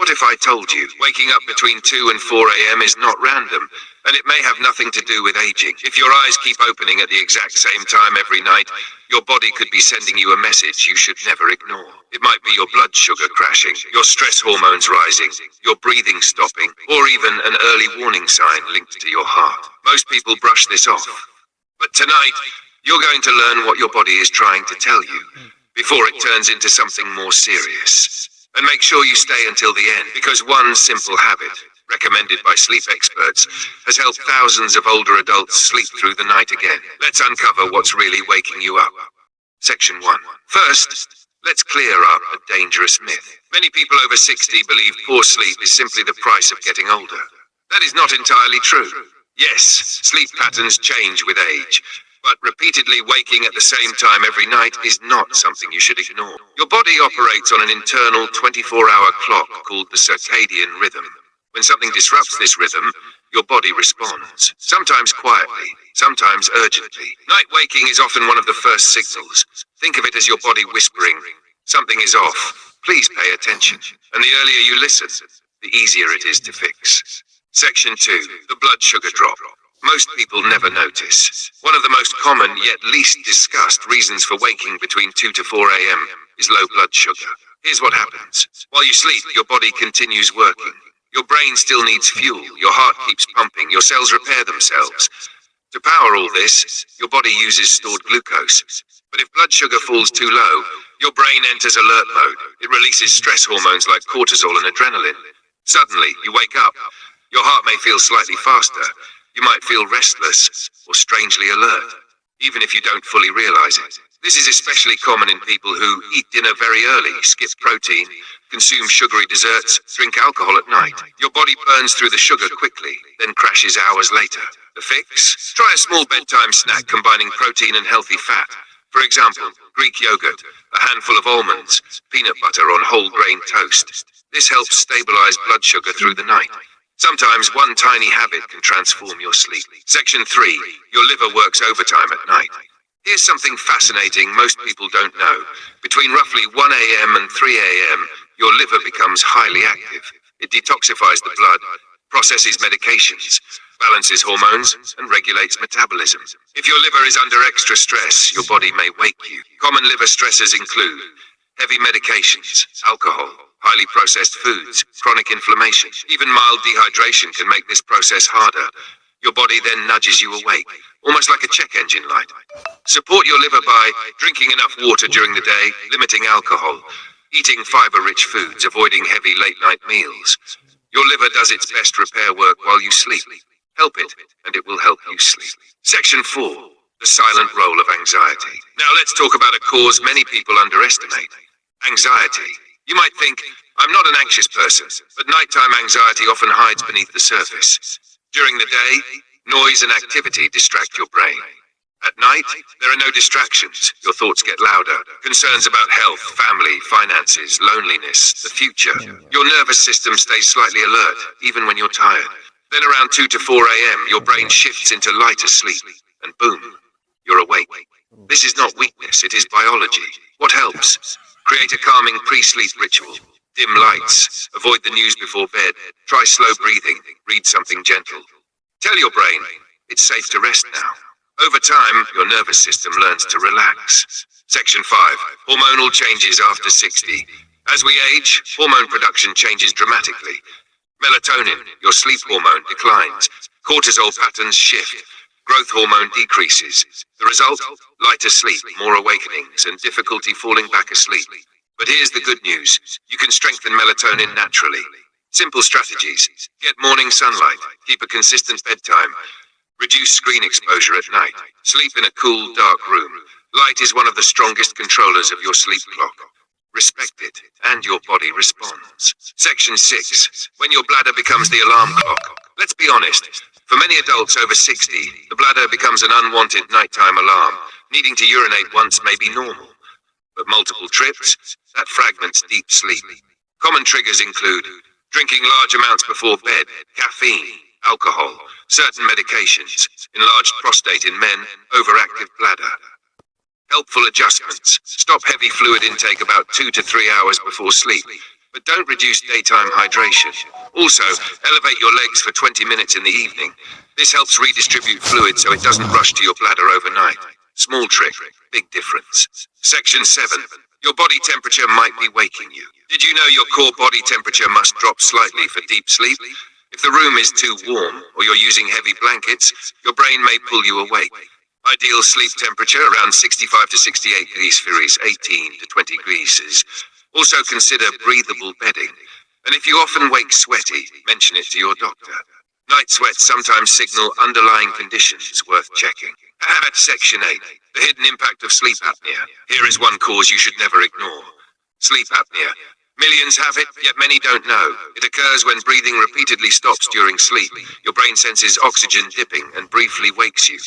What if I told you waking up between 2 and 4 a.m. is not random, and it may have nothing to do with aging? If your eyes keep opening at the exact same time every night, your body could be sending you a message you should never ignore. It might be your blood sugar crashing, your stress hormones rising, your breathing stopping, or even an early warning sign linked to your heart. Most people brush this off. But tonight, you're going to learn what your body is trying to tell you before it turns into something more serious. And make sure you stay until the end, because one simple habit, recommended by sleep experts, has helped thousands of older adults sleep through the night again. Let's uncover what's really waking you up. Section 1. First, let's clear up a dangerous myth. Many people over 60 believe poor sleep is simply the price of getting older. That is not entirely true. Yes, sleep patterns change with age, but repeatedly waking at the same time every night is not something you should ignore. Your body operates on an internal 24-hour clock called the circadian rhythm. When something disrupts this rhythm, your body responds, sometimes quietly, sometimes urgently. Night waking is often one of the first signals. Think of it as your body whispering, something is off, please pay attention. And the earlier you listen, the easier it is to fix. Section 2. The blood sugar drop. Most people never notice. One of the most common yet least discussed reasons for waking between 2 to 4 a.m. is low blood sugar. Here's what happens. While you sleep, your body continues working. Your brain still needs fuel, your heart keeps pumping, your cells repair themselves. To power all this, your body uses stored glucose. But if blood sugar falls too low, your brain enters alert mode. It releases stress hormones like cortisol and adrenaline. Suddenly, you wake up. Your heart may feel slightly faster. You might feel restless or strangely alert, even if you don't fully realize it. This is especially common in people who eat dinner very early, skip protein, consume sugary desserts, drink alcohol at night. Your body burns through the sugar quickly, then crashes hours later. The fix? Try a small bedtime snack combining protein and healthy fat. For example, Greek yogurt, a handful of almonds, peanut butter on whole grain toast. This helps stabilize blood sugar through the night. Sometimes one tiny habit can transform your sleep. Section 3. Your liver works overtime at night. Here's something fascinating most people don't know. Between roughly 1 a.m. and 3 a.m., your liver becomes highly active. It detoxifies the blood, processes medications, balances hormones, and regulates metabolism. If your liver is under extra stress, your body may wake you. Common liver stressors include heavy medications, alcohol, highly processed foods, chronic inflammation. Even mild dehydration can make this process harder. Your body then nudges you awake, almost like a check engine light. Support your liver by drinking enough water during the day, limiting alcohol, eating fiber-rich foods, avoiding heavy late-night meals. Your liver does its best repair work while you sleep. Help it, and it will help you sleep. Section 4. The silent role of anxiety. Now let's talk about a cause many people underestimate. Anxiety. You might think, I'm not an anxious person, but nighttime anxiety often hides beneath the surface. During the day, noise and activity distract your brain. At night, there are no distractions. Your thoughts get louder. Concerns about health, family, finances, loneliness, the future. Your nervous system stays slightly alert, even when you're tired. Then around 2 to 4 a.m., your brain shifts into lighter sleep, and boom, you're awake. This is not weakness, it is biology. What helps? Create a calming pre-sleep ritual. Dim lights. Avoid the news before bed. Try slow breathing. Read something gentle. Tell your brain, it's safe to rest now. Over time, your nervous system learns to relax. Section 5. Hormonal changes after 60. As we age, hormone production changes dramatically. Melatonin, your sleep hormone, declines. Cortisol patterns shift. Growth hormone decreases. The result? Lighter sleep, more awakenings, and difficulty falling back asleep. But here's the good news. You can strengthen melatonin naturally. Simple strategies. Get morning sunlight. Keep a consistent bedtime. Reduce screen exposure at night. Sleep in a cool, dark room. Light is one of the strongest controllers of your sleep clock. Respect it, and your body responds. Section 6. When your bladder becomes the alarm clock. Let's be honest. For many adults over 60, the bladder becomes an unwanted nighttime alarm. Needing to urinate once may be normal. But multiple trips, that fragments deep sleep. Common triggers include drinking large amounts before bed, caffeine, alcohol, certain medications, enlarged prostate in men, overactive bladder. Helpful adjustments. Stop heavy fluid intake about 2 to 3 hours before sleep, but don't reduce daytime hydration. Also, elevate your legs for 20 minutes in the evening. This helps redistribute fluid so it doesn't rush to your bladder overnight. Small trick, big difference. Section 7. Your body temperature might be waking you. Did you know your core body temperature must drop slightly for deep sleep? If the room is too warm or you're using heavy blankets, your brain may pull you awake. Ideal sleep temperature around 65 to 68 degrees Fahrenheit, 18 to 20 degrees. Also consider breathable bedding. And if you often wake sweaty, mention it to your doctor. Night sweats sometimes signal underlying conditions worth checking. At Section 8, the hidden impact of sleep apnea. Here is one cause you should never ignore. Sleep apnea. Millions have it, yet many don't know. It occurs when breathing repeatedly stops during sleep. Your brain senses oxygen dipping and briefly wakes you,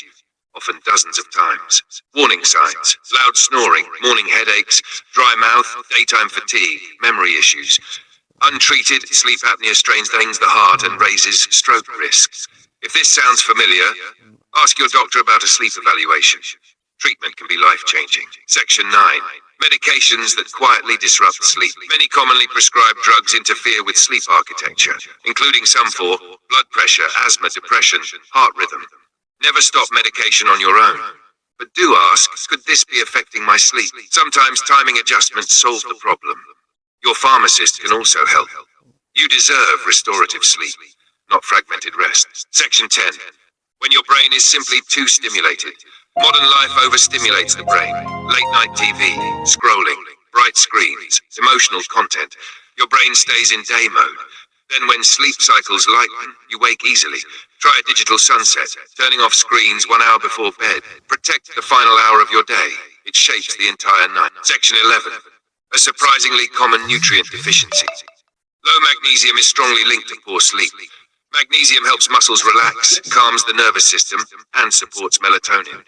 often dozens of times. Warning signs: loud snoring, morning headaches, dry mouth, daytime fatigue, memory issues. Untreated, sleep apnea strains the heart and raises stroke risks. If this sounds familiar, ask your doctor about a sleep evaluation. Treatment can be life-changing. Section 9. Medications that quietly disrupt sleep. Many commonly prescribed drugs interfere with sleep architecture, including some for blood pressure, asthma, depression, heart rhythm. Never stop medication on your own. But do ask, could this be affecting my sleep? Sometimes timing adjustments solve the problem. Your pharmacist can also help. You deserve restorative sleep, not fragmented rest. Section 10. When your brain is simply too stimulated. Modern life overstimulates the brain. Late night TV, scrolling, bright screens, emotional content. Your brain stays in day mode. Then when sleep cycles lighten, you wake easily. Try a digital sunset, turning off screens 1 hour before bed. Protect the final hour of your day. It shapes the entire night. Section 11. A surprisingly common nutrient deficiency. Low magnesium is strongly linked to poor sleep. Magnesium helps muscles relax, calms the nervous system, and supports melatonin.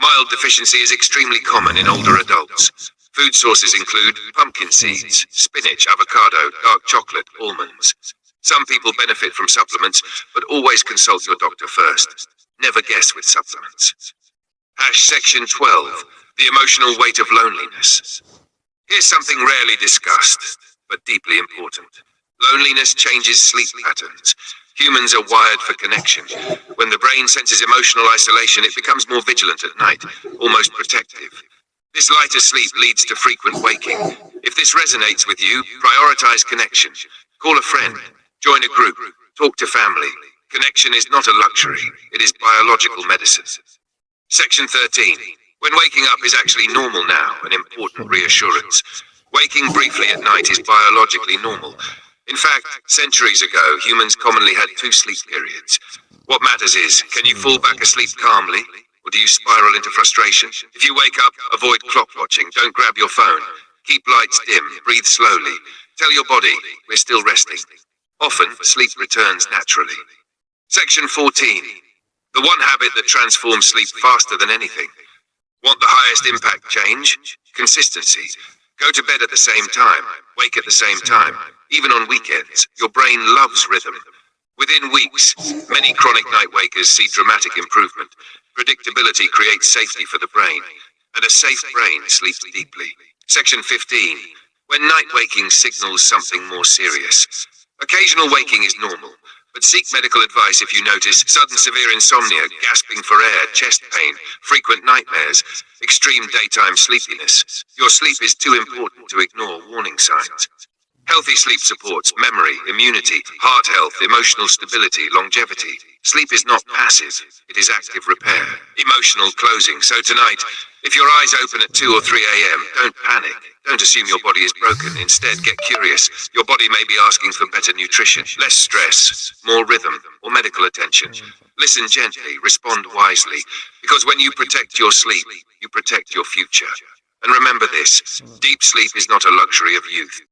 Mild deficiency is extremely common in older adults. Food sources include pumpkin seeds, spinach, avocado, dark chocolate, almonds. Some people benefit from supplements, but always consult your doctor first. Never guess with supplements. Section 12. The emotional weight of loneliness. Here's something rarely discussed, but deeply important. Loneliness changes sleep patterns. Humans are wired for connection. When the brain senses emotional isolation, it becomes more vigilant at night, almost protective. This lighter sleep leads to frequent waking. If this resonates with you, prioritize connection. Call a friend, join a group, talk to family. Connection is not a luxury, it is biological medicine. Section 13. When waking up is actually normal now, an important reassurance. Waking briefly at night is biologically normal. In fact, centuries ago, humans commonly had 2 sleep periods. What matters is, can you fall back asleep calmly, or do you spiral into frustration? If you wake up, avoid clock watching, don't grab your phone. Keep lights dim, breathe slowly. Tell your body, we're still resting. Often, sleep returns naturally. Section 14. The one habit that transforms sleep faster than anything. Want the highest impact change? Consistency. Go to bed at the same time, wake at the same time. Even on weekends, your brain loves rhythm. Within weeks, many chronic night wakers see dramatic improvement. Predictability creates safety for the brain, and a safe brain sleeps deeply. Section 15. When night waking signals something more serious. Occasional waking is normal, but seek medical advice if you notice sudden severe insomnia, gasping for air, chest pain, frequent nightmares, extreme daytime sleepiness. Your sleep is too important to ignore warning signs. Healthy sleep supports memory, immunity, heart health, emotional stability, longevity. Sleep is not passive, it is active repair. Emotional closing. So tonight, if your eyes open at 2 or 3 a.m., don't panic. Don't assume your body is broken. Instead, get curious. Your body may be asking for better nutrition, less stress, more rhythm, or medical attention. Listen gently, respond wisely, because when you protect your sleep, you protect your future. And remember this, deep sleep is not a luxury of youth.